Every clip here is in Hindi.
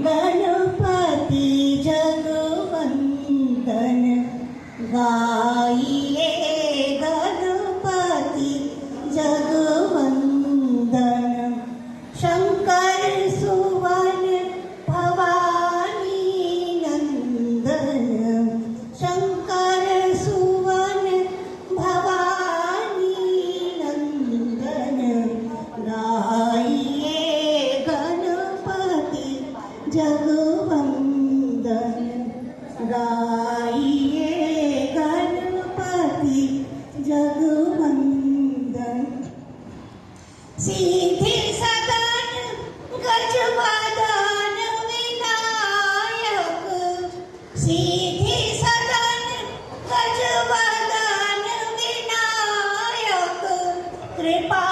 गणपति जगवंदन गाइए गणपति जगवंदन शंकर सुवन भवानी नंदन शंकर सुवन भवानी नंदन गाइए गणपति जगवंदन गाइए गणपति जगवंदन सीधे सदन गजवदन विनायक सीधे सदन गजवदन विनायक कृपा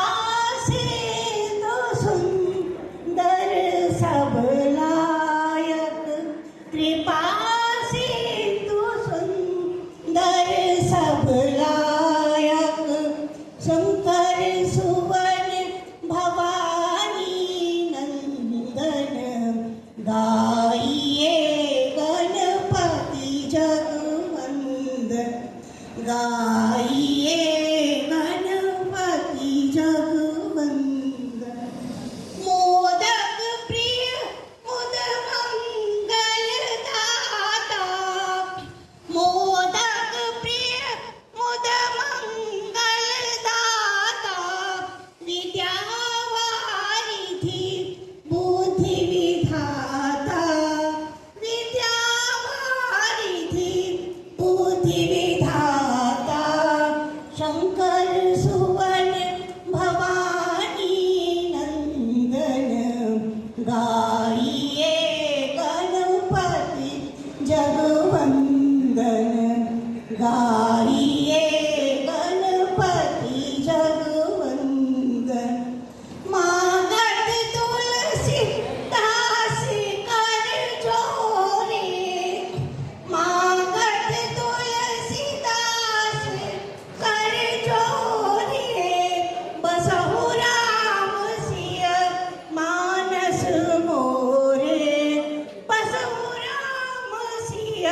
सिंधु सुंदर सबलायक कृपा सिंधु सुंदर सबलायक शंकर सुवन भवानी नंदन गाइए गणपति जगवंदन गाइए गणपति जगवंदन मोदक प्रिय मुद मंगल दाता मोदक प्रिय मुद मंगल दाता विद्यावारिधि बुद्धि विधाता विद्यावारिधि बुद्धि विधाता शंकर सुवन भवानी नंदन गाइए गणपति जगवंदन गाइए गणपति जगवंदन मागत तुलसी दास कर जोरे मागत तुलसी दास कर जोरे बसहु राम सिय मानस मोरे बसहु राम सिय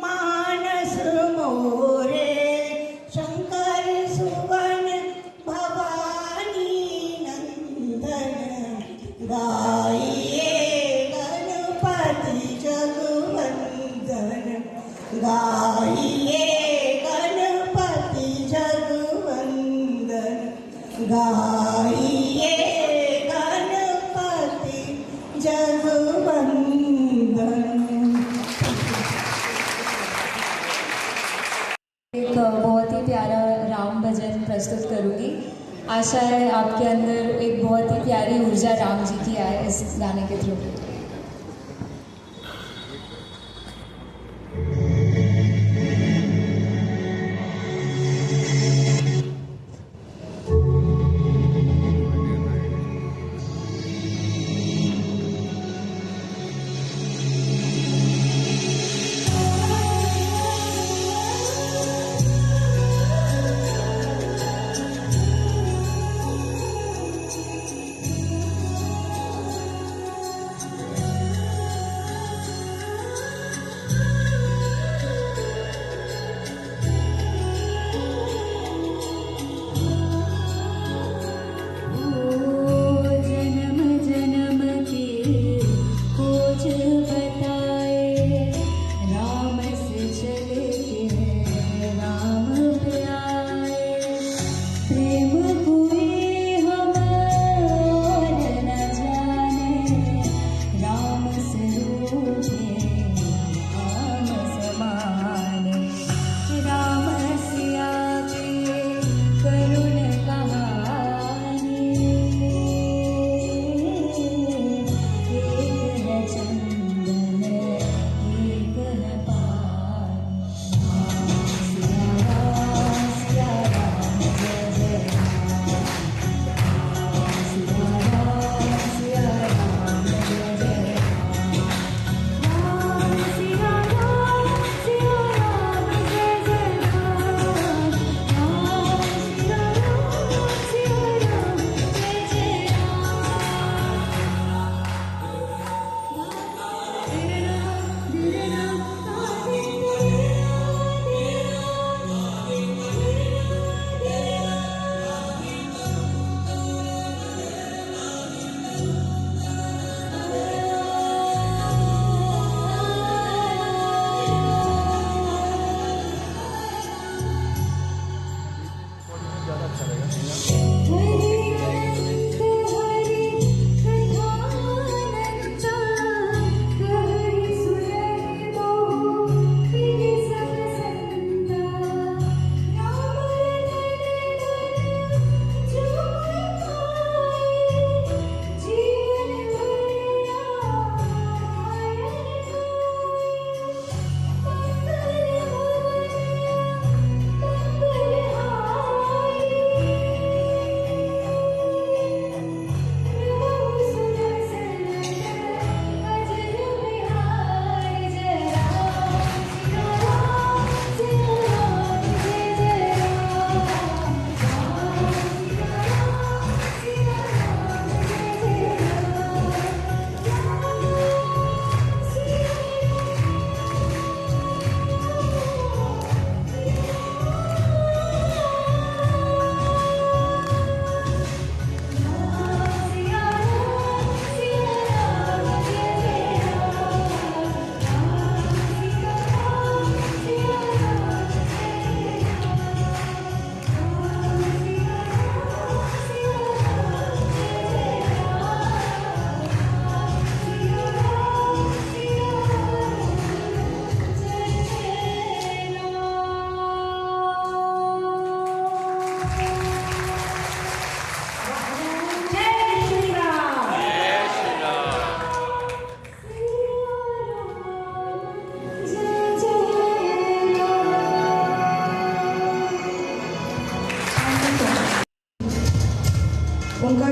मानस मोरे शंकर सुवन भवानी नंदन गाइए गणपति जगवंदन गाइए गणपति जगवंदन गाइए गणपति जगवंदन। एक बहुत ही प्यारा राम भजन प्रस्तुत करूंगी। आशा है आपके अंदर एक बहुत ही प्यारी ऊर्जा राम जी की आए इस गाने के थ्रू।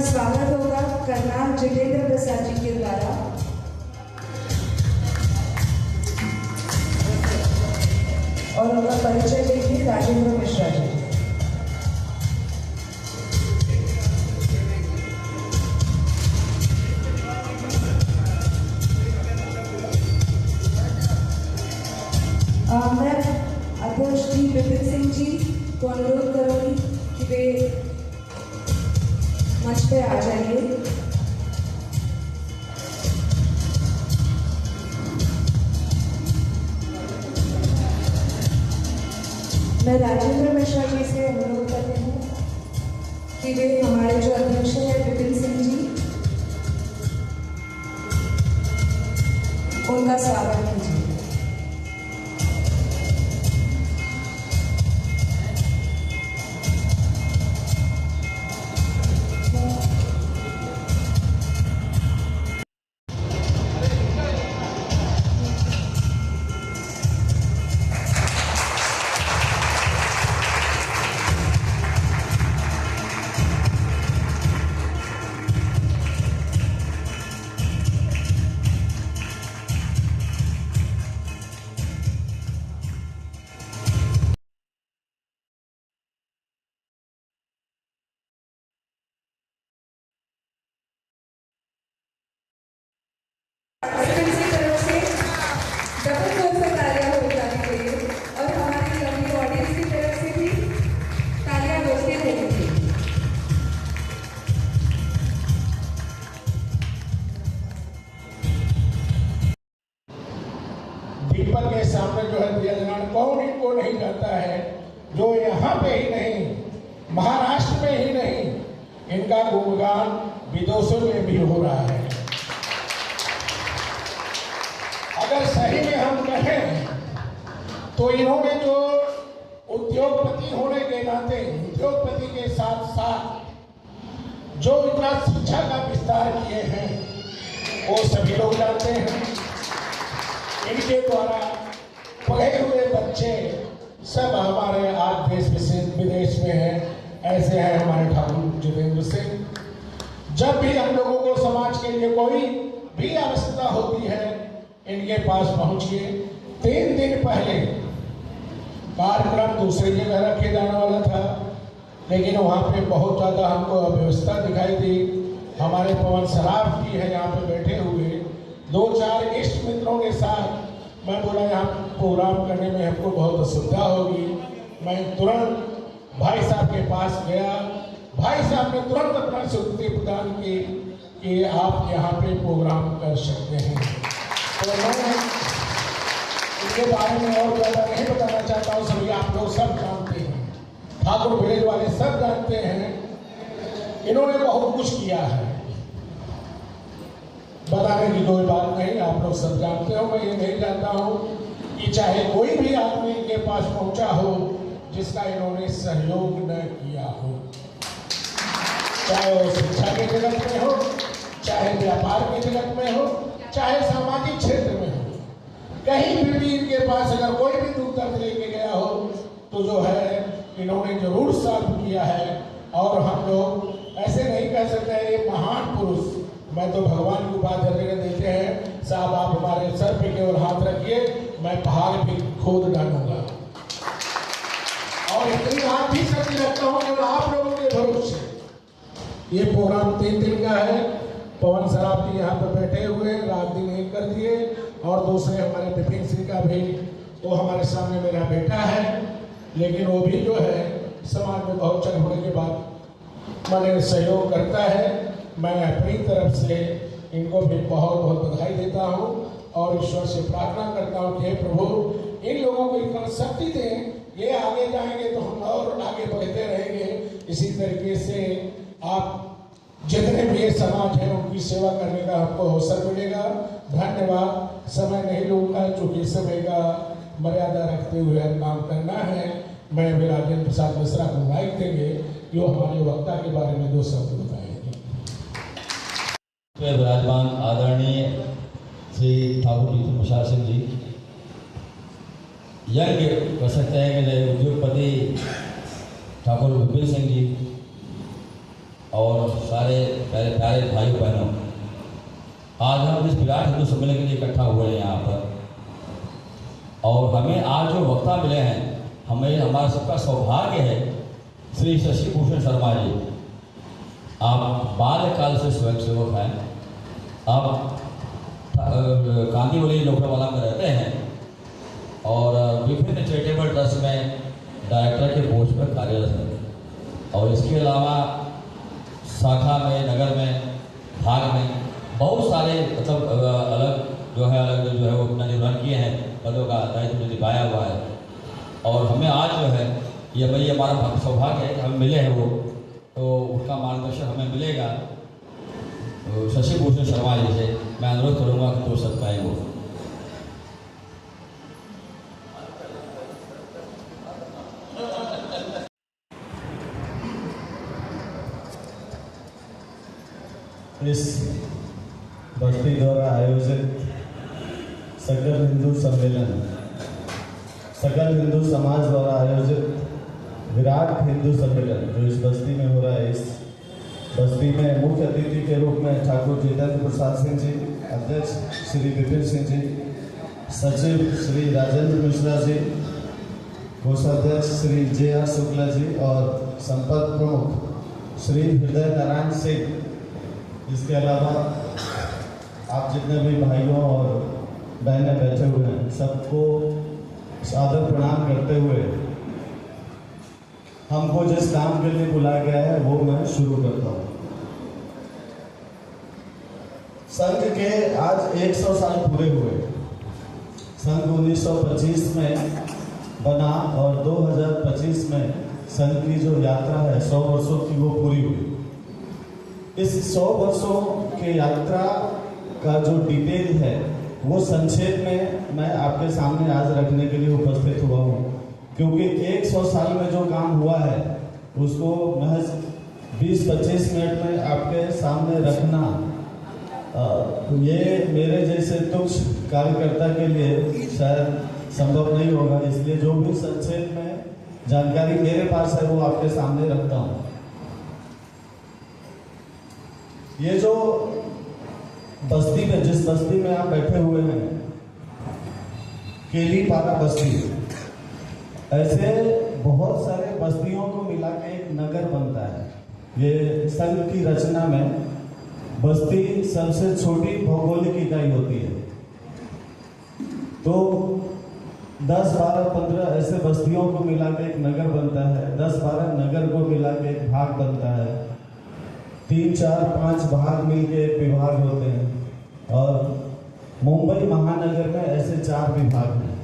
स्वागत होगा कर्नल जितेंद्र प्रसाद जी के द्वारा। और उनका परिचय देंगे राजेंद्र मिश्रा जी। मैं अध्यक्ष जी विपिन सिंह जी को अनुरोध करूंगी कि वे मंच पे आ जाइए। मैं राजेंद्र मिश्रा जी से अनुरोध करती हूँ कि वे हमारे जो अध्यक्ष हैं विपिन सिंह जी, उनका स्वागत कीजिए। दीपक के सामने जो है दिया जलाना, कौन इनको नहीं जाता है, जो यहाँ पे ही नहीं महाराष्ट्र में ही नहीं इनका गुणगान विदेशों में भी हो रहा है। अगर सही में हम कहें तो इन्होंने जो उद्योगपति होने के नाते उद्योगपति के साथ साथ जो इतना शिक्षा का विस्तार किए हैं वो सभी लोग जानते हैं। इनके द्वारा पढ़े हुए बच्चे सब हमारे आज देश विदेश में हैं। ऐसे हैं हमारे ठाकुर जितेंद्र सिंह। जब भी हम लोगों को समाज के लिए कोई भी आवश्यकता होती है इनके पास पहुंचिए। 3 दिन पहले कार्यक्रम दूसरी जगह रखे जाने वाला था, लेकिन वहाँ पे बहुत ज़्यादा हमको अव्यवस्था दिखाई दी। हमारे पवन सराफ जी हैं यहाँ पे बैठे हुए, 2-4 इष्ट मित्रों के साथ मैं बोला यहाँ प्रोग्राम करने में हमको बहुत असुविधा होगी। मैं तुरंत भाई साहब के पास गया। भाई साहब ने तुरंत अपना स्वीकृति प्रदान की कि आप यहाँ पे प्रोग्राम कर सकते हैं। तो मैं इनके बारे में और ज़्यादा नहीं बताना चाहता हूँ, सभी आप लोग सब जानते हैं, ठाकुर विलेज वाले सब जानते हैं। इन्होंने बहुत कुछ किया है, बताने की कोई बात नहीं, आप लोग सब जानते हो। मैं ये नहीं जानता हूँ कि चाहे कोई भी आदमी इनके पास पहुंचा हो जिसका इन्होंने सहयोग न किया हो, चाहे वो शिक्षा के जगत में हो, चाहे व्यापार के जगत में हो, चाहे सामाजिक क्षेत्र में हो। कहीं भी इनके पास अगर कोई भी दुख दर्द लेके गया हो तो जो है इन्होंने जरूर सॉल्व किया है। और हम लोग ऐसे नहीं कह सकते ये महान पुरुष, मैं तो भगवान की बात हर जगह देते हैं। साहब आप हमारे सर पे केवल हाथ रखिए, मैं पहाड़ भी खोद डालूंगा। और इतनी बात भी शक्ति रखता हूँ केवल आप लोगों के भरोसे। ये प्रोग्राम 3 दिन का है। पवन सराफ जी यहाँ पर बैठे हुए, रात दिन एक कर दिए। और दूसरे हमारे विपिन सिंह का भी, वो हमारे सामने मेरा बेटा है, लेकिन वो भी जो है समाज में बहुत चल होने के बाद मैंने सहयोग करता है। मैं अपनी तरफ से इनको भी बहुत बहुत बधाई देता हूँ और ईश्वर से प्रार्थना करता हूँ कि प्रभु इन लोगों को इतना शक्ति दें, ये आगे जाएंगे तो हम और आगे बढ़ते रहेंगे। इसी तरीके से आप जितने भी ये समाज है उनकी सेवा करने का आपको अवसर मिलेगा। धन्यवाद। समय नहीं लूंगा चूंकि समय का मर्यादा रखते हुए काम करना है। मैं राजेंद्र प्रसाद मिश्रा को माइक देंगे, जो हमारे वक्ता के बारे में 2 शब्द बताएंगे। विराजमान आदरणीय श्री ठाकुर जितेंद्र प्रसाद सिंह जी, यज्ञ कर सकते हैं कि उद्योगपति ठाकुर विपिन सिंह जी और सारे प्यारे प्यारे भाइयों बहनों, आज हम इस विराट हिंदू सम्मेलन के लिए इकट्ठा हुए हैं यहाँ पर, और हमें आज जो वक्ता मिले हैं, हमें हमारा सबका सौभाग्य है। श्री शशि भूषण शर्मा जी, आप बाल्यकाल से स्वयंसेवक हैं, आप कांदीवली लोकरवाला में रहते हैं और विभिन्न चैरिटेबल ट्रस्ट में डायरेक्टर के पोस्ट पर कार्यरत हैं, और इसके अलावा शाखा में, नगर में, भाग में बहुत सारे मतलब अलग जो है वो अपना निर्वहन किए हैं, पदों का दायित्व निभाया हुआ है। और हमें आज जो है ये भाई हमारा सौभाग्य है कि हम मिले हैं वो, तो उसका मार्गदर्शन हमें मिलेगा शशि भूषण शर्मा जी से। मैं अनुरोध करूँगा कि 2 शब्द कहें वो। इस बस्ती द्वारा आयोजित सकल हिंदू सम्मेलन, सकल हिंदू समाज द्वारा आयोजित विराट हिंदू सम्मेलन जो इस बस्ती में हो रहा है, इस बस्ती में मुख्य अतिथि के रूप में ठाकुर जितेंद्र प्रसाद सिंह जी, अध्यक्ष श्री विपिन सिंह जी, सचिव श्री राजेंद्र मिश्रा जी, कोषाध्यक्ष श्री जे.आर. शुक्ला जी और संपर्क प्रमुख श्री हृदय नारायण सिंह। इसके अलावा आप जितने भी भाइयों और बहनें बैठे हुए हैं, सबको सादर प्रणाम करते हुए हमको जिस काम के लिए बुलाया गया है वो मैं शुरू करता हूँ। संघ के आज 100 साल पूरे हुए। संघ 1925 में बना और 2025 में संघ की जो यात्रा है 100 वर्षों की वो पूरी हुई। इस 100 वर्षों के यात्रा का जो डिटेल है वो संक्षेप में मैं आपके सामने आज रखने के लिए उपस्थित हुआ हूँ, क्योंकि 100 साल में जो काम हुआ है उसको महज 20-25 मिनट में आपके सामने रखना ये मेरे जैसे तुच्छ कार्यकर्ता के लिए शायद संभव नहीं होगा। इसलिए जो भी संक्षेप में जानकारी मेरे पास है वो आपके सामने रखता हूँ। ये जो बस्ती में, जिस बस्ती में आप बैठे हुए हैं, केलीपारा बस्ती, ऐसे बहुत सारे बस्तियों को मिला के एक नगर बनता है। ये संघ की रचना में बस्ती सबसे छोटी भौगोलिक इकाई होती है, तो 10, 12, 15 ऐसे बस्तियों को मिला के एक नगर बनता है। 10, 12 नगर को मिला के एक भाग बनता है। 3, 4, 5 भाग मिलके एक विभाग होते हैं, और मुंबई महानगर में ऐसे 4 विभाग हैं।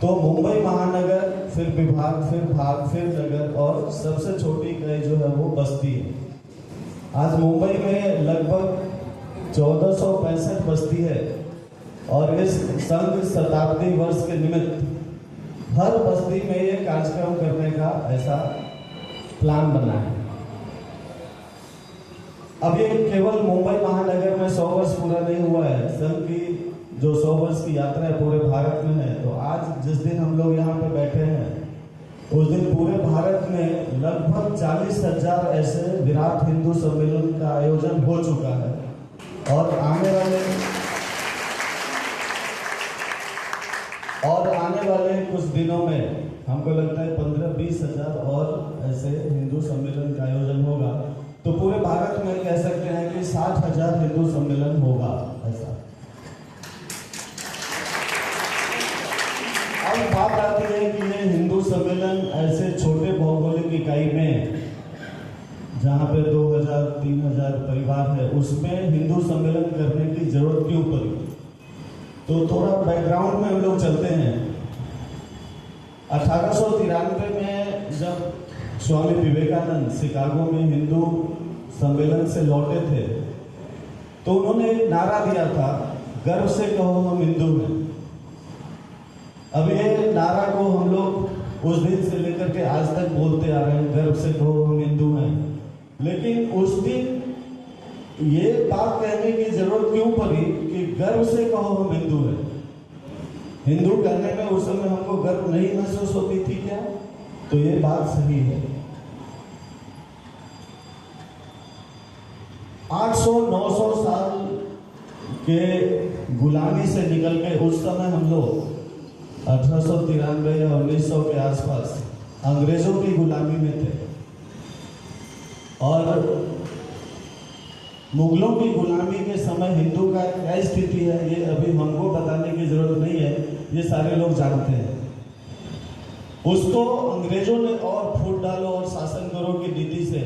तो मुंबई महानगर, फिर विभाग, फिर भाग, फिर नगर, और सबसे छोटी इकाई जो है वो बस्ती है। आज मुंबई में लगभग 1465 बस्ती है, और इस संघ शताब्दी वर्ष के निमित्त हर बस्ती में ये कार्यक्रम करने का ऐसा प्लान बना है। अब ये केवल मुंबई महानगर में 100 वर्ष पूरा नहीं हुआ है। संघ की जो 100 वर्ष की यात्रा है पूरे भारत में है। तो आज जिस दिन हम लोग यहाँ पे बैठे हैं, उस दिन पूरे भारत में लगभग 40,000 ऐसे विराट हिंदू सम्मेलन का आयोजन हो चुका है, और आने वाले कुछ दिनों में हमको लगता है 15-20 हजार और ऐसे हिंदू सम्मेलन का आयोजन होगा। तो पूरे भारत में कह सकते हैं कि 60,000 हिंदू सम्मेलन होगा ऐसा। अब बात आती है कि ये हिंदू सम्मेलन ऐसे छोटे भौगोलिक इकाई में, जहाँ पे 2,000-3,000 परिवार है, उसमें हिंदू सम्मेलन करने की जरूरत क्यों पड़ी? तो थोड़ा बैकग्राउंड में हम लोग चलते हैं। 1893 में जब स्वामी विवेकानंद शिकागो में हिंदू सम्मेलन से लौटे थे, तो उन्होंने एक नारा दिया था, गर्व से कहो हम हिंदू हैं। अब ये नारा को हम लोग उस दिन से लेकर के आज तक बोलते आ रहे हैं, गर्व से कहो हम हिंदू हैं। लेकिन उस दिन ये बात कहने की जरूरत क्यों पड़ी कि गर्व से कहो हम हिंदू हैं? हिंदू कहने में उस समय हमको गर्व नहीं महसूस होती थी क्या? तो ये बात सही है। 800-900 साल के गुलामी से निकल के उस समय हम लोग 1893 या 1900 के आसपास अंग्रेजों की गुलामी में थे और मुगलों की गुलामी के समय हिंदू का क्या स्थिति है ये अभी हमको बताने की जरूरत नहीं है, ये सारे लोग जानते हैं। उसको अंग्रेजों ने और फूट डालो और शासन करो की नीति से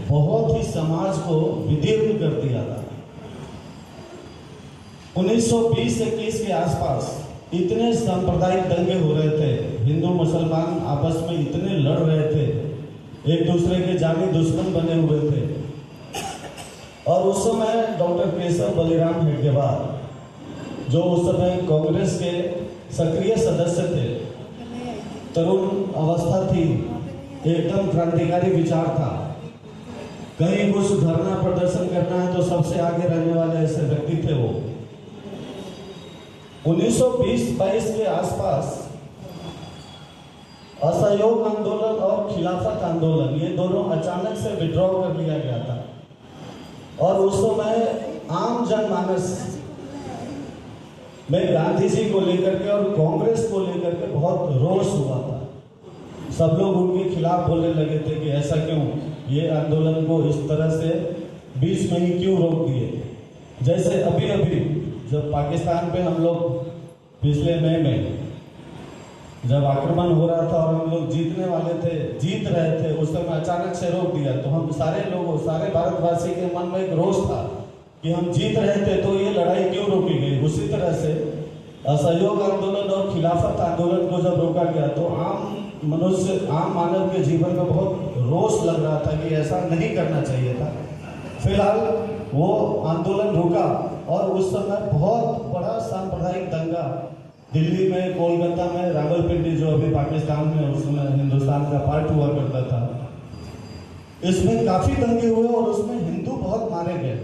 बहुत ही समाज को विदीर्ण कर दिया था। 1920-21 के आसपास इतने सांप्रदायिक दंगे हो रहे थे, हिंदू मुसलमान आपस में इतने लड़ रहे थे, एक दूसरे के जानी दुश्मन बने हुए थे। और उस समय डॉक्टर केशव बलिराम हेडगेवार जो उस समय कांग्रेस के सक्रिय सदस्य थे, तरुण अवस्था थी, एकदम क्रांतिकारी विचार था, कहीं कुछ धरना प्रदर्शन करना है तो सबसे आगे रहने वाले ऐसे व्यक्ति थे वो। 1920-22 के आसपास असहयोग आंदोलन और खिलाफत आंदोलन ये दोनों अचानक से विड्रॉ कर लिया गया था और उस समय आम जनमानस में गांधी जी को लेकर के और कांग्रेस को लेकर के बहुत रोष हुआ था। सब लोग उनके खिलाफ बोलने लगे थे कि ऐसा क्यों, ये आंदोलन को इस तरह से बीच में ही क्यों रोक दिए। जैसे अभी अभी जब पाकिस्तान पे हम लोग पिछले मई में जब आक्रमण हो रहा था और हम लोग जीतने वाले थे, जीत रहे थे, उस समय अचानक से रोक दिया तो हम सारे लोगों, सारे भारतवासी के मन में एक रोष था कि हम जीत रहे थे तो ये लड़ाई क्यों रोकी गई। उसी तरह से असहयोग आंदोलन और खिलाफत आंदोलन को जब रोका गया तो आम मनुष्य, आम मानव के जीवन में बहुत रोष लग रहा था कि ऐसा नहीं करना चाहिए था। फिलहाल वो आंदोलन रुका और उस समय बहुत बड़ा सांप्रदायिक दंगा दिल्ली में, कोलकाता में, रावलपिंडी जो अभी पाकिस्तान में उस समय हिंदुस्तान का पार्ट हुआ करता था, इसमें काफी दंगे हुए और उसमें हिंदू बहुत मारे गए।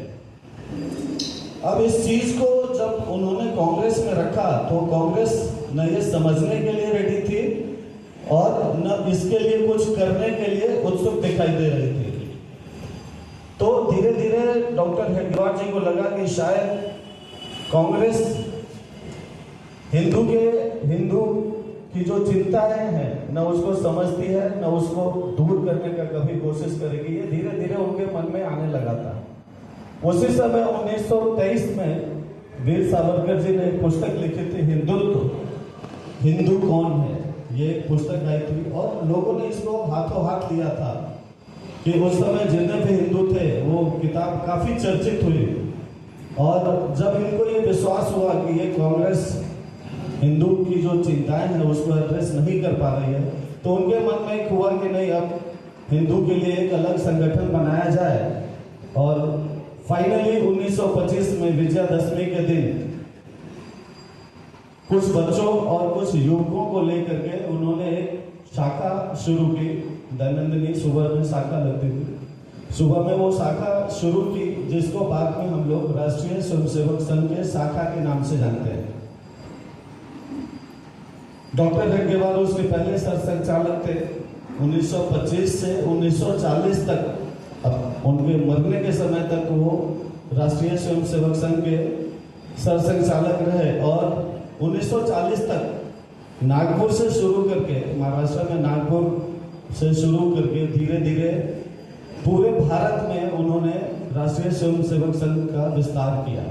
अब इस चीज को जब उन्होंने कांग्रेस में रखा तो कांग्रेस न ये समझने के लिए रेडी थी और न इसके लिए कुछ करने के लिए उत्सुक दिखाई दे रही थी। तो धीरे धीरे डॉक्टर हेडगेवार जी को लगा कि शायद कांग्रेस हिंदू की जो चिंताएं हैं न उसको समझती है न उसको दूर करने का कभी कोशिश करेगी। ये धीरे धीरे उनके मन में आने लगा था। उसी समय 1923 में वीर सावरकर जी ने एक पुस्तक लिखी थी, हिंदुत्व, हिंदू कौन है, ये एक पुस्तक आई थी और लोगों ने इसको हाथों हाथ लिया था कि उस समय जितने भी हिंदू थे वो किताब काफी चर्चित हुई। और जब इनको ये विश्वास हुआ कि ये कांग्रेस हिंदू की जो चिंताएं हैं उसको एड्रेस नहीं कर पा रही है तो उनके मन में एक हुआ कि नहीं, अब हिंदू के लिए एक अलग संगठन बनाया जाए। और फाइनली 1925 में विजयादशमी के दिन कुछ बच्चों और कुछ युवकों को लेकर के उन्होंने एक शाखा शुरू की। दैनंदिनी सुबह में शाखा लगती थी, सुबह में वो शाखा शुरू की जिसको बाद में हम लोग राष्ट्रीय स्वयंसेवक संघ के शाखा के नाम से जानते हैं। डॉक्टर हेडगेवार उसके पहले सरसंघचालक थे। 1925 से 1940 तक, अब उनके मरने के समय तक वो राष्ट्रीय स्वयंसेवक संघ के सरसंघचालक रहे और 1940 तक नागपुर से शुरू करके, महाराष्ट्र में नागपुर से शुरू करके धीरे धीरे पूरे भारत में उन्होंने राष्ट्रीय स्वयंसेवक संघ का विस्तार किया।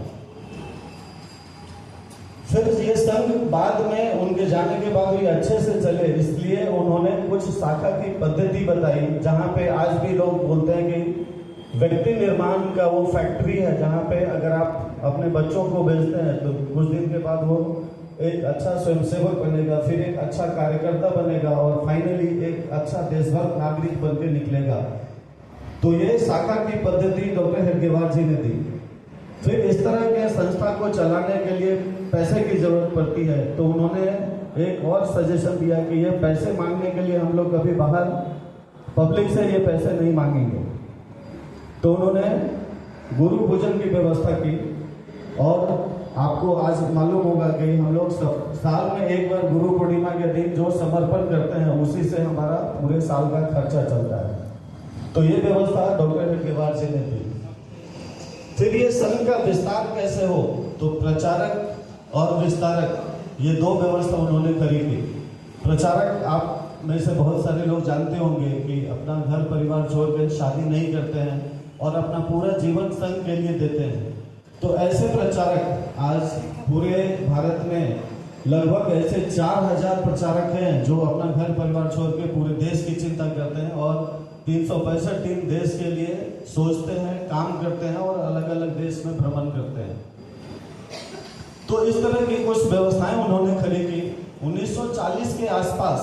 फिर ये संघ बाद में उनके जाने के बाद भी अच्छे से चले, इसलिए उन्होंने कुछ शाखा की पद्धति बताई जहां पे आज भी लोग बोलते हैं कि व्यक्ति निर्माण का वो फैक्ट्री है जहां पे अगर आप अपने बच्चों को भेजते हैं तो कुछ दिन के बाद वो एक अच्छा स्वयंसेवक बनेगा, फिर एक अच्छा कार्यकर्ता बनेगा और फाइनली एक अच्छा देशभक्त नागरिक बन के निकलेगा। तो ये शाखा की पद्धति डॉक्टर हेडगेवार जी ने दी। फिर इस तरह के संस्था को चलाने के लिए पैसे की जरूरत पड़ती है तो उन्होंने एक और सजेशन दिया कि ये पैसे मांगने के लिए हम लोग कभी बाहर पब्लिक से ये पैसे नहीं मांगेंगे। तो उन्होंने गुरु पूजन की व्यवस्था की और आपको आज मालूम होगा कि हम लोग साल में एक बार गुरु पूर्णिमा के दिन जो समर्पण करते हैं उसी से हमारा पूरे साल का खर्चा चलता है। तो ये व्यवस्था डॉक्टर हेडगेवार जी ने दी। फिर ये संघ का विस्तार कैसे हो, तो प्रचारक और विस्तारक ये दो व्यवस्था उन्होंने करी थी। प्रचारक आप में से बहुत सारे लोग जानते होंगे कि अपना घर परिवार छोड़कर शादी नहीं करते हैं और अपना पूरा जीवन संघ के लिए देते हैं। तो ऐसे प्रचारक आज पूरे भारत में लगभग ऐसे 4000 प्रचारक हैं जो अपना घर परिवार छोड़ के पूरे देश की चिंता करते हैं और 365 दिन देश के लिए सोचते हैं, काम करते हैं और अलग अलग देश में भ्रमण करते हैं। तो इस तरह की कुछ व्यवस्थाएं उन्होंने खड़ी की। 1940 के आसपास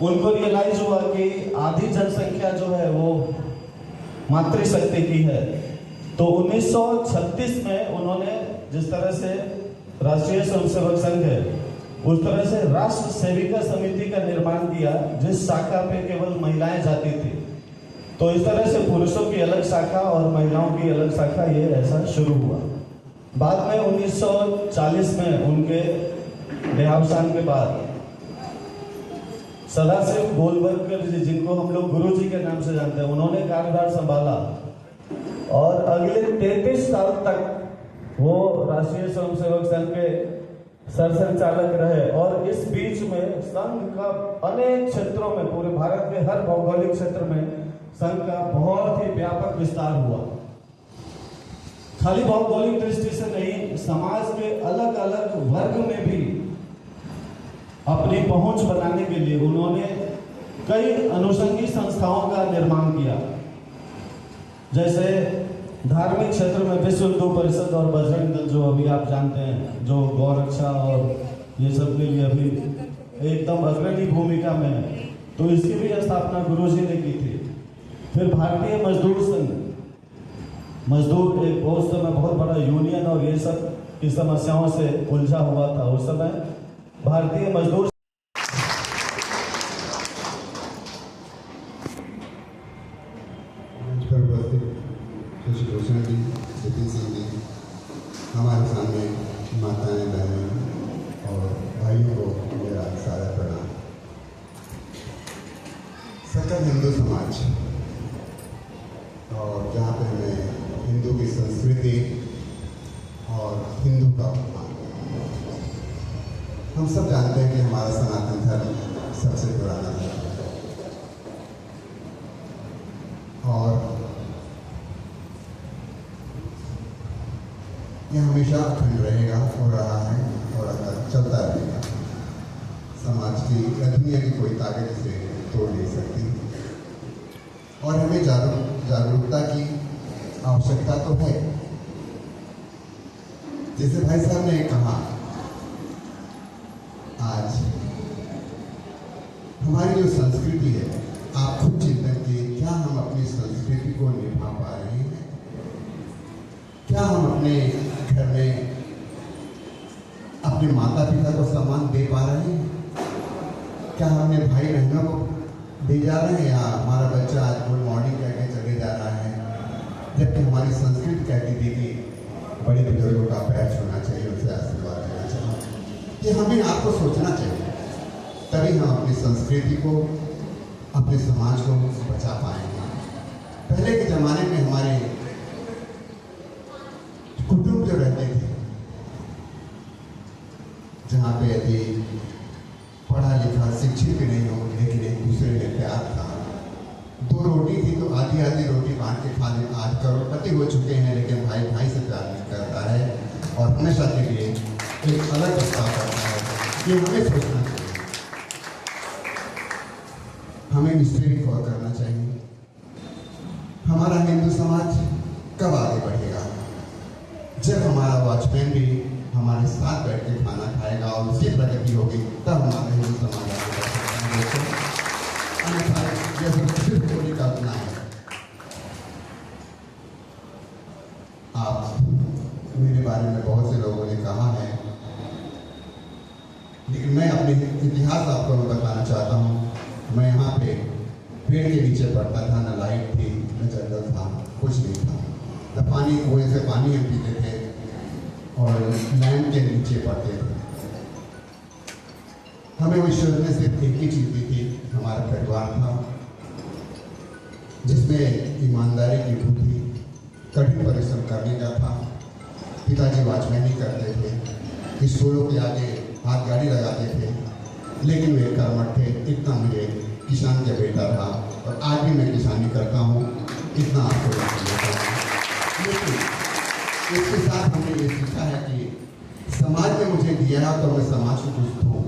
उनको रियलाइज हुआ कि आधी जनसंख्या जो है वो मातृशक्ति की है। तो 1936 में उन्होंने जिस तरह से राष्ट्रीय स्वयंसेवक संघ है उस तरह से राष्ट्र सेविका समिति का निर्माण किया, जिस शाखा पे केवल महिलाएं जाती थी। तो इस तरह से पुरुषों की अलग शाखा और महिलाओं की अलग शाखा, ये ऐसा शुरू हुआ। बाद में 1940 में उनके देहावसान के बाद सदाशिव गोलवलकर जी, जिनको हम लोग गुरु जी के नाम से जानते हैं, उन्होंने कार्यभार संभाला और अगले 33 साल तक वो राष्ट्रीय स्वयंसेवक संघ के सरसंचालक रहे। और इस बीच में संघ का अनेक क्षेत्रों में, पूरे भारत के हर भौगोलिक क्षेत्र में संघ का बहुत ही व्यापक विस्तार हुआ। खाली भौगोलिक दृष्टि से नहीं, समाज के अलग अलग वर्ग में भी अपनी पहुंच बनाने के लिए उन्होंने कई अनुषंगी संस्थाओं का निर्माण किया। जैसे धार्मिक क्षेत्र में विश्व हिंदू परिषद और बजरंग दल, जो अभी आप जानते हैं, जो गौरक्षा और ये सब के लिए अभी एकदम अग्रणी भूमिका में है, तो इसकी भी स्थापना गुरुजी ने की थी। फिर भारतीय मजदूर संघ, मजदूर एक उस समय बहुत बड़ा यूनियन और ये सब की समस्याओं से उलझा हुआ था। उस समय भारतीय मजदूर घोषणा दी जतिन सिंह जी, हमारे सामने माताएं, बहनें और भाइयों को मेरा सारा प्रणाम। सकल हिंदू समाज, और जहाँ पे मैं हिंदू की संस्कृति और हिंदू का अपमान, हम सब जानते हैं कि हमारा सनातन धर्म सबसे पुराना धर्म है और ये हमेशा अखंड रहेगा और रहा है और चलता रहेगा। समाज की या दुनिया की कोई ताकत इसे तोड़ नहीं सकती और हमें जागरूकता की आवश्यकता तो है। जैसे भाई साहब ने कहा, आज हमारी जो संस्कृति है, आप खुद चिंतन कीजिए, क्या हम अपनी संस्कृति को निभा पा रहे हैं? क्या हम अपने घर में अपने माता पिता को सम्मान दे पा रहे हैं? क्या हम अपने भाई बहनों को दे जा रहे हैं, या हमारा बच्चा आज गुड मॉर्निंग कह के चले जा रहा है, जबकि हमारी संस्कृति कहती थी कि बड़े बुजुर्गों का पैर छूना चाहिए, उनसे आशीर्वाद लेना चाहिए। ये हमें आपको सोचना चाहिए, तभी हम अपनी संस्कृति को, अपने समाज को बचा पाएंगे। पहले के ज़माने में हमारे कुटुंब जो रहते थे, जहाँ पे यदि पढ़ा लिखा शिक्षित भी नहीं हो, लेकिन एक दूसरे में प्यार था। 2 रोटी थी तो आधी आधी रोटी बांट के खा ले। आज करोड़पति हो चुके हैं, लेकिन भाई भाई से प्यार नहीं करता है और हमेशा के लिए एक अलग बर्ताव करता है। ये हमें सोचना चाहिए, हमें निश्चय भी गौर करना चाहिए। हमारा हिंदू समाज कब आगे बढ़ेगा? जब हमारा वॉचमैन भी हमारे साथ बैठ के खाना खाएगा और उसकी प्रगति होगी, तब हमारा हिंदू समाज आगे बढ़ सकता है। अन्यथा यह सिर्फ होने का अपना है। आप मेरे बारे में बहुत से लोगों ने कहा है, लेकिन मैं अपने इतिहास आपको मैं बताना चाहता हूँ। मैं यहाँ पे पेड़ के नीचे पड़ता था, न लाइट थी, न जंगल था, कुछ नहीं था। न पानी, कुएं से पानी हम पीते थे और लैंड के नीचे पड़ते थे। हमें उस ईश्वर में सिर्फ एक ही चीज दी थी, हमारा परिवार था, जिसमें ईमानदारी की बुद्धि, कठिन परिश्रम करने का था। पिताजी वॉचमैनी करते थे, स्कूलों के आगे हाथ गाड़ी लगाते थे, लेकिन वे कर्मठ थे। इतना मुझे किसान का बेटा रहा और आज भी मैं किसानी करता हूँ, इतना आपको देता हूँ। लेकिन इसके साथ हमने ये सीखा है कि समाज ने मुझे दिया है तो मैं समाज को कुछ दूँ।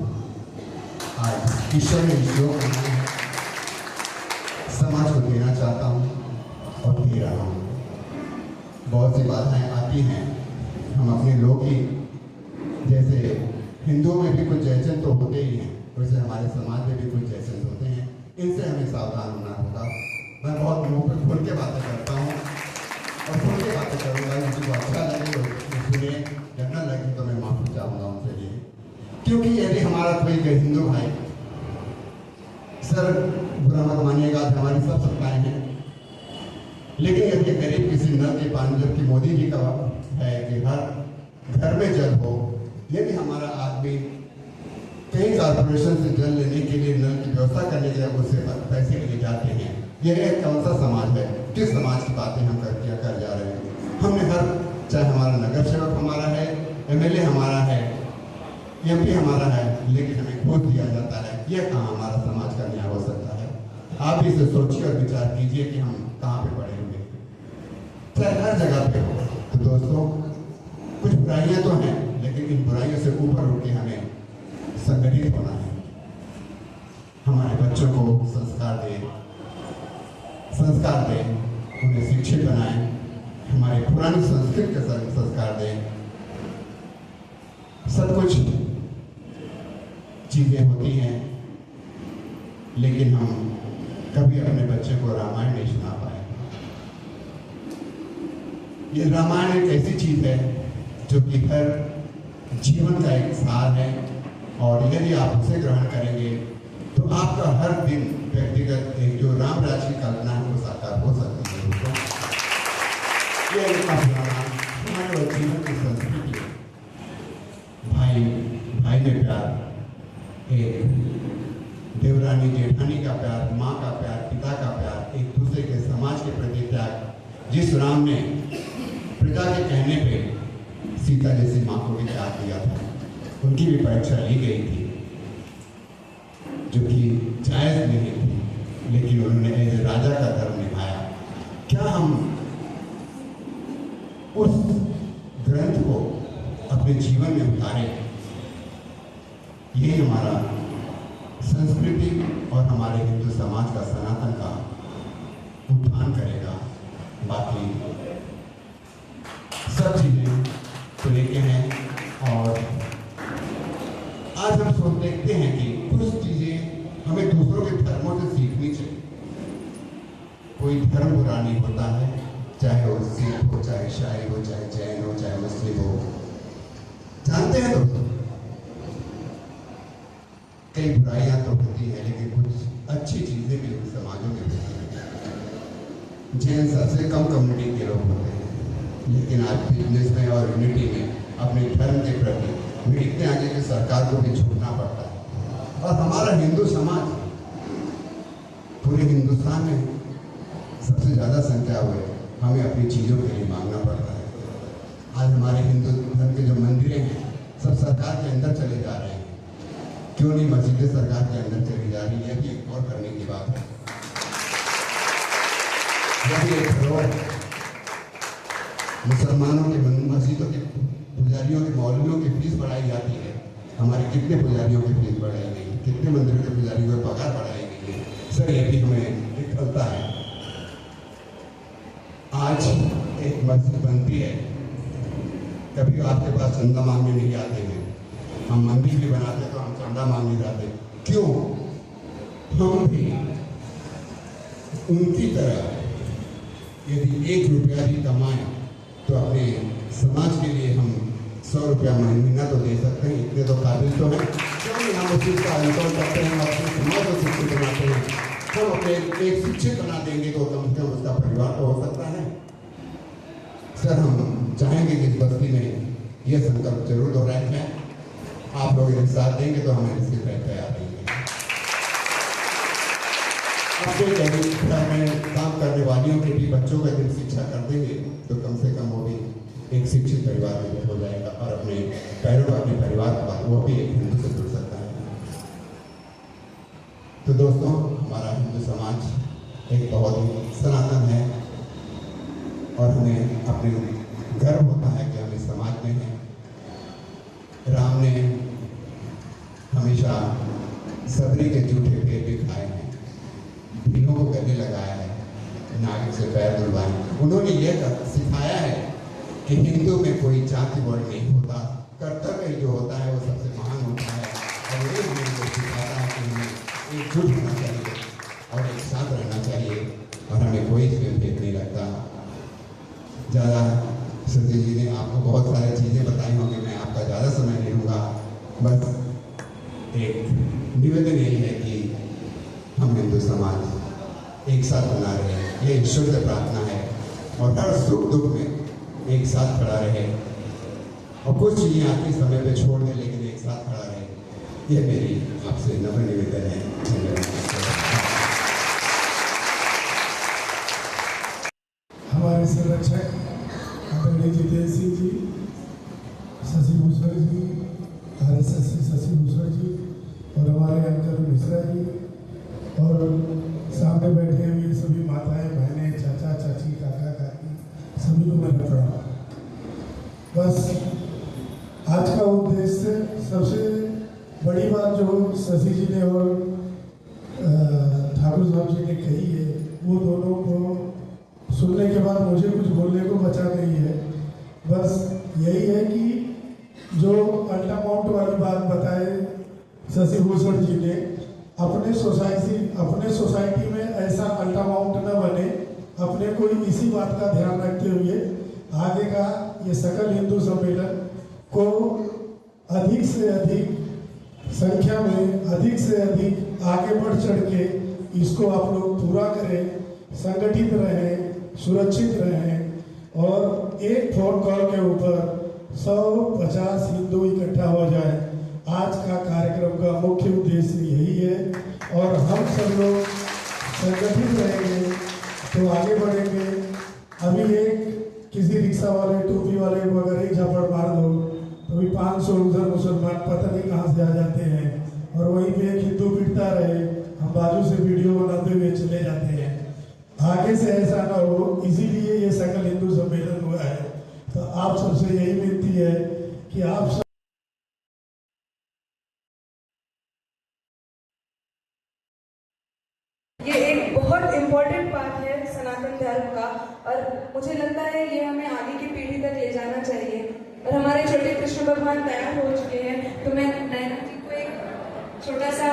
आज ईश्वर ने योग बनाया है, समाज को देना चाहता हूँ और दे रहा हूँ। बहुत सी बाधाएं आती हैं, हम अपने लोग ही, जैसे हिंदुओं में भी कुछ जयचंद तो होते ही हैं, वैसे हमारे समाज में भी कुछ जयचंद होते हैं, इनसे हमें सावधान होना होगा। मैं बहुत मुंह पर खुल के बातें करता हूँ और खुल के बातें करूँगा। किसी को अच्छा लगे तो सुने, या न लगे तो मैं माफी चाहूँगा उनसे लिए, क्योंकि यदि हमारा कोई हिंदू भाई, सर बुरा मत मानिएगा, हमारी सब सरकारें हैं, लेकिन यदि गरीब किसी नल के पानी, जबकि मोदी जी का है कि हर घर में जल हो, यदि हमारा आदमी कई कॉर्पोरेशन से जल लेने के लिए, नल की व्यवस्था करने के लिए उससे पैसे लिए जाते हैं, यह कौन सा समाज है? किस समाज की बातें हम कर जा रहे हैं? हमने हर, चाहे हमारा नगर सेवक हमारा है, एमएलए हमारा है, एमपी हमारा है, लेकिन हमें घूस दिया जाता है। यह कहाँ हमारा समाज का न्याय हो सकता है? आप इसे सोचिए और विचार कीजिए कि हम कहाँ पे पड़े हुए, चाहे हर जगह पे हो। तो दोस्तों, कुछ बुराइयां तो हैं, लेकिन इन बुराइयों से ऊपर उठ के हमें संगठित होना है। हमारे बच्चों को संस्कार दें, उन्हें शिक्षित बनाएं, हमारे पुरानी संस्कृति के संस्कार दें। सब कुछ चीजें होती हैं, लेकिन हम कभी अपने बच्चे को रामायण नहीं सुना पाए। ये रामायण एक ऐसी चीज है जो कि हर जीवन का एक सार है, और यदि आप उसे ग्रहण करेंगे तो आपका हर दिन व्यक्तिगत एक जो राम राज की कल्पना है वो साकार हो सकती है। ये एक हमारे जीवन की संस्कृति है। भाई में प्यार, एक देवरानी जेठानी का प्यार, माँ का प्यार, पिता का प्यार, एक दूसरे के समाज के प्रति त्याग। जिस राम ने पिता के कहने पे सीता जैसी माँ को भी त्याग दिया था, उनकी भी परीक्षा ली गई थी, जो कि जायज नहीं थी, लेकिन उन्होंने एज राजा का धर्म निभाया। क्या हम उस ग्रंथ को अपने जीवन में उतारें? यही हमारा संस्कृति और हमारे हिंदू समाज का, सनातन का उत्थान करेगा। बाकी सब चीजें तो लेके हैं, और आज हम देखते हैं कि कुछ चीजें हमें दूसरों के धर्मों से सीखनी चाहिए। कोई धर्म बुरा नहीं होता है, चाहे वो सिख हो, चाहे ईसाई हो, चाहे जैन हो, चाहे मुस्लिम हो। जानते हैं दोस्तों, कई बुराइयां तो होती हैं, लेकिन कुछ अच्छी चीजें भी उन समाजों में होती हैं। जैन सबसे कम कम्युनिटी के लोग होते हैं, लेकिन आज बिजनेस में और यूनिटी में अपने धर्म के प्रति वे इतने आगे कि सरकार को भी झुकना पड़ता है। और हमारा हिंदू समाज पूरे हिंदुस्तान में सबसे ज्यादा संख्या हुए, हमें अपनी चीजों के लिए मांगना पड़ता है। आज हमारे हिंदू धर्म के जो मंदिरें हैं सब सरकार के अंदर चले जा रहे हैं। क्यों नहीं मस्जिदें सरकार के अंदर चली जा रही है? भी एक और करने की बात है। जब ये मुसलमानों के मस्जिदों के पुजारियों के, मौलवियों की फीस बढ़ाई जाती है, हमारे कितने पुजारियों की फीस बढ़ाई गई है, कितने मंदिरों के पुजारियों की पगार बढ़ाई गई है। सर, ये भी हमें एक खलता है। आज एक मस्जिद बनती है, कभी आपके पास चंदा मांगने नहीं आते हैं। हम मंदिर भी बनाते तो हम चंदा मांगने जाते। क्यों? हम भी उनकी तरह यदि 1 रुपया भी कमाएं तो अपने समाज के लिए हम 100 रुपया महीना तो दे सकते हैं। इतने तो काबिल तो हैं। क्यों नहीं हम उस चीज़ का अनुकरण करते हैं, अपने समाज को शिक्षित बनाते हैं। हम अपने एक शिक्षित बना देंगे तो कम से कम उसका परिवार तो हो सकता है। सर, हम चाहेंगे कि इस बस्ती में यह संकल्प जरूर दोहराए जाए। आप लोग एक साथ देंगे तो हमें इसके तैयार रहेंगे। अब में काम काम करने वालियों के भी बच्चों का यदि शिक्षा कर देंगे तो कम से कम वो भी एक शिक्षित परिवार में हो जाएगा और अपने पैरों पर अपने परिवार का वो भी एक हिंदू से जुड़ सकता है। तो दोस्तों, हमारा हिंदू समाज एक बहुत ही सनातन है और हमें अपने गर्व होता है कि हम इस समाज में हैं। राम ने हमेशा सबरी के जूठे पेड़ भी खाए हैं, भीलों को गले लगाया है, नागिन से पैर धुलवाए। उन्होंने यह सिखाया है कि हिंदू में कोई जाति वर्ण नहीं होता, कर्तव्य जो होता है वो सबसे महान होता है। और ये हमें सिखाता है कि हमें एकजुट होना चाहिए और एक साथ रहना चाहिए और हमें कोई इसमें भेद नहीं लगता। ज़्यादा सती जी ने आपको बहुत सारी चीज़ें बताई होंगी, मैं आपका ज़्यादा समय नहीं लूँगा। बस एक निवेदन यही है कि हम हिंदू समाज एक साथ बना रहे, ये ईश्वर से प्रार्थना है और हर सुख दुख में एक साथ खड़ा रहे और कुछ चीज़ें आखिरी समय पे छोड़ दें लेकिन एक साथ खड़ा रहे। ये मेरी आपसे नम्र निवेदन है। हमारे संरक्षक आदरणीय जितेंद्र सिंह जी, शशि भूषण जी, RSS शशि भूषण जी और हमारे अंकल मिश्रा जी और सामने बैठे हुए सभी माताएं बहनें, चाचा चाची, काका काकी, सभी को मेरा प्रणाम। बस आज का उद्देश्य, सबसे बड़ी बात जो शशि जी ने और ठाकुर साहब जी ने कही है, वो दोनों को सुनने के बाद मुझे कुछ बोलने को बचा नहीं है। बस यही है कि जो अल्टामाउंट वाली बात बताए शशि भूषण जी ने, अपने सोसाइटी में ऐसा अल्टामाउंट न बने। अपने को इसी बात का ध्यान रखते हुए आगे का ये सकल हिंदू सम्मेलन को अधिक से अधिक संख्या में, अधिक से अधिक आगे बढ़ चढ़ के इसको आप लोग पूरा करें, संगठित रहें, सुरक्षित रहें और एक फोन कॉल के ऊपर 150 हिंदू इकट्ठा हो जाए। आज का कार्यक्रम का मुख्य उद्देश्य यही है और हम सब लोग संगठित रहेंगे तो आगे बढ़ेंगे। अभी एक किसी रिक्शा वाले, टोपी वाले को अगर एक झापड़ मार दो तो भी 500 उधर मुसलमान पता नहीं कहाँ से आ जाते हैं और वहीं पे एक हिंदू पिटता रहे, हम बाजू से वीडियो बनाते हुए चले जाते हैं। आगे से ऐसा ना हो, इसीलिए ये सकल हिंदू सम्मेलन हुआ है। तो आप सबसे यही विनती है कि आप सब ये एक बहुत इम्पोर्टेंट पार्ट है सनातन धर्म का और मुझे लगता है ये हमें आगे की पीढ़ी तक ले जाना चाहिए। और हमारे छोटे कृष्ण भगवान तैयार हो चुके हैं, तो मैं नैना जी को एक छोटा सा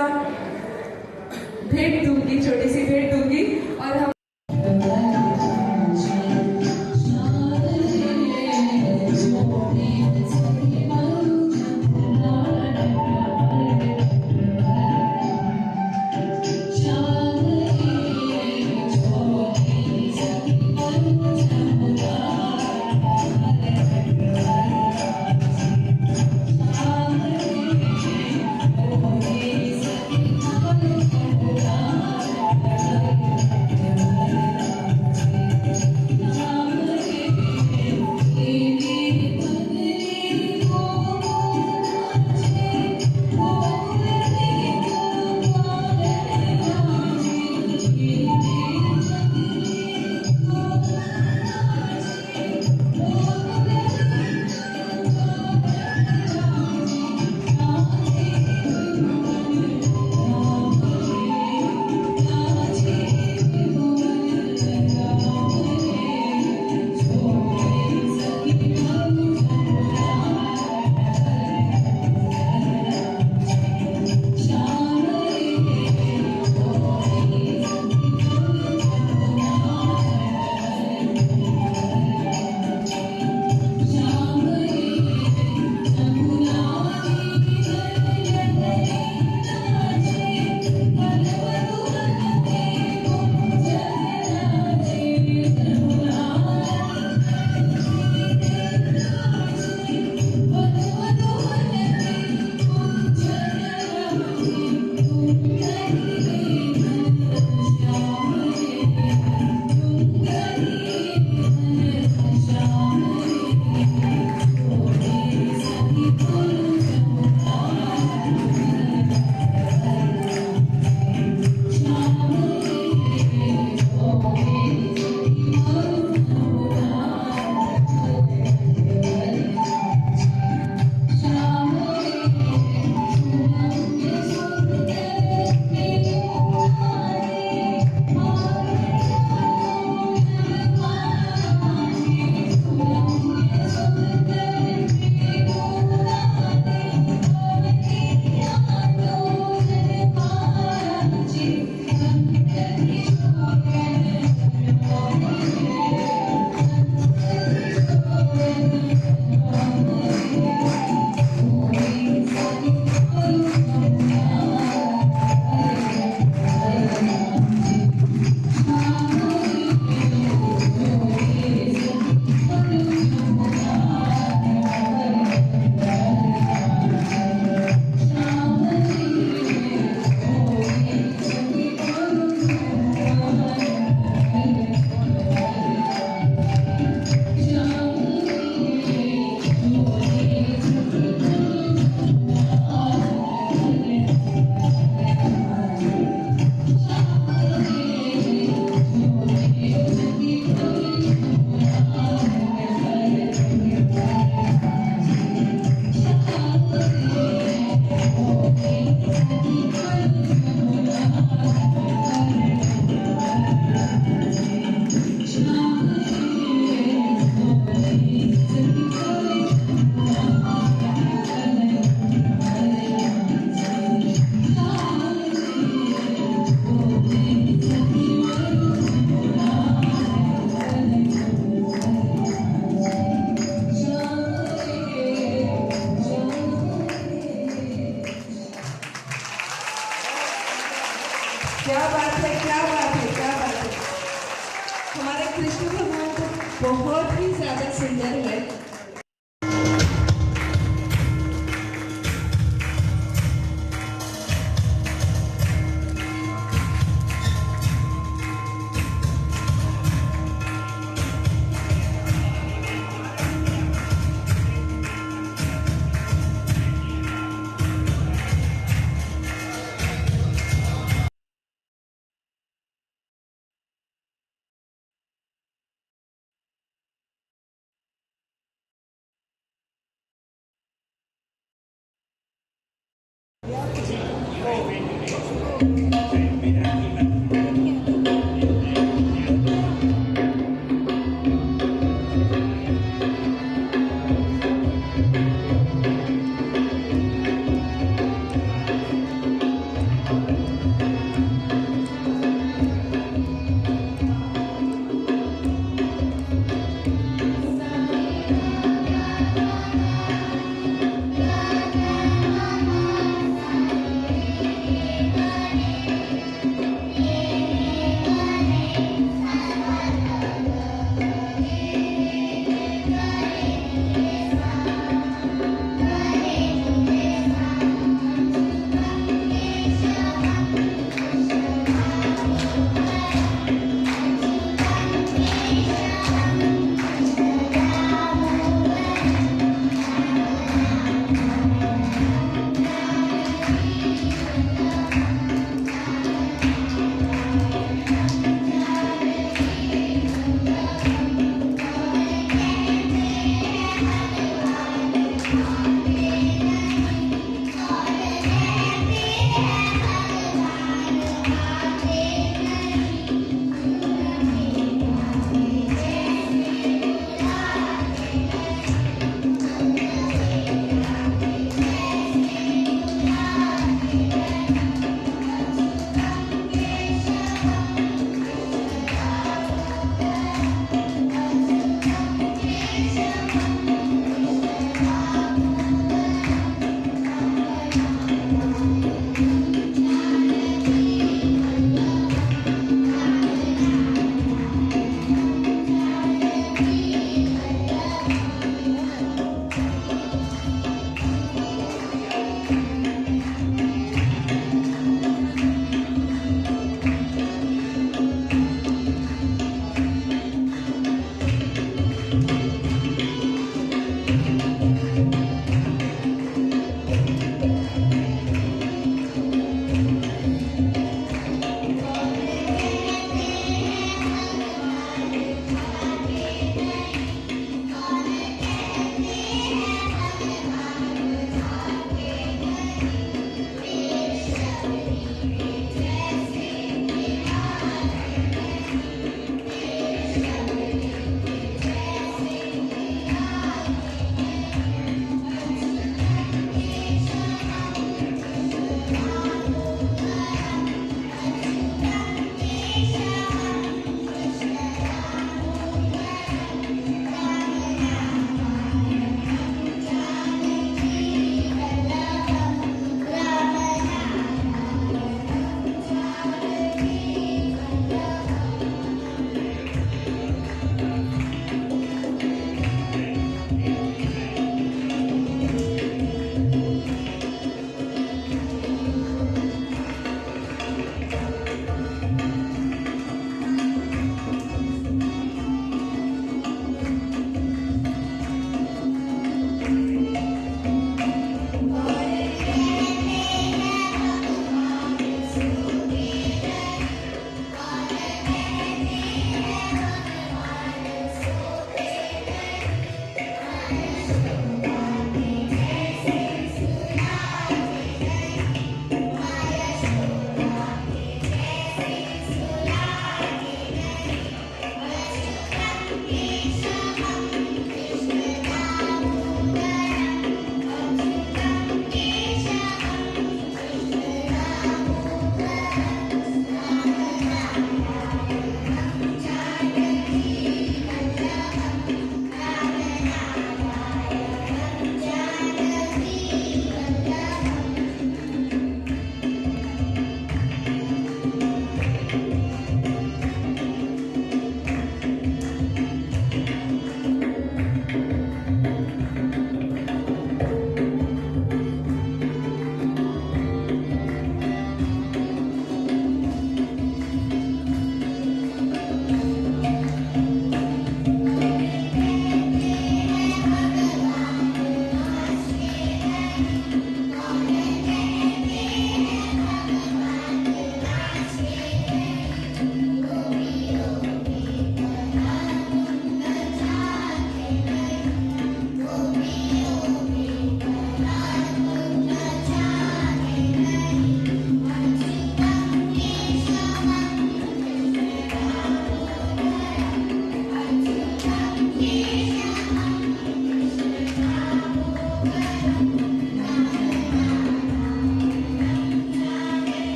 भेंट दूंगी, छोटी सी भेंट दूंगी और हम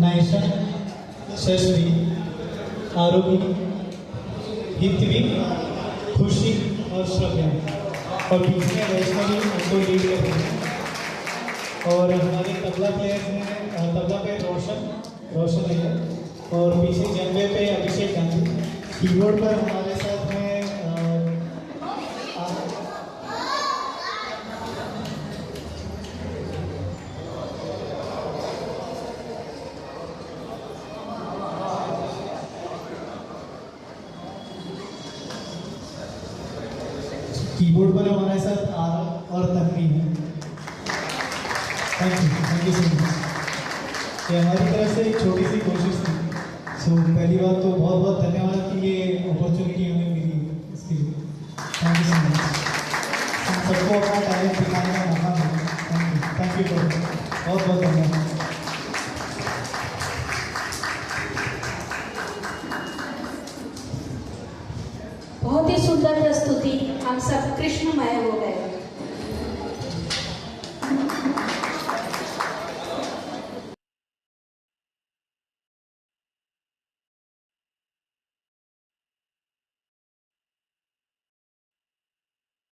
नायशन, शश्वी, आरोही, हितवी, खुशी और श्रव्या, और पीछे में वैष्णवी उनको लीड कर रही है। और हमारे तबला प्लेयर्स हैं, तबला पे रोशन है, और पीछे जंबे पे अभिषेक गांधी, कीबोर्ड पर हमारे साथ में कीबोर्ड पर हमारे साथ आर और तन्वी है। Thank you so much. ये हमारी तरफ से एक छोटी सी कोशिश थी। सो पहली बात तो बहुत बहुत धन्यवाद कि ये अपॉर्चुनिटी हमें मिली इसके लिए। Thank you so much. सबको अपना टैलेंट दिखाने का मौका मिला। थैंक यू बहुत बहुत धन्यवाद। बहुत ही सुंदर प्रस्तुति, हम सब कृष्णमय हो गए।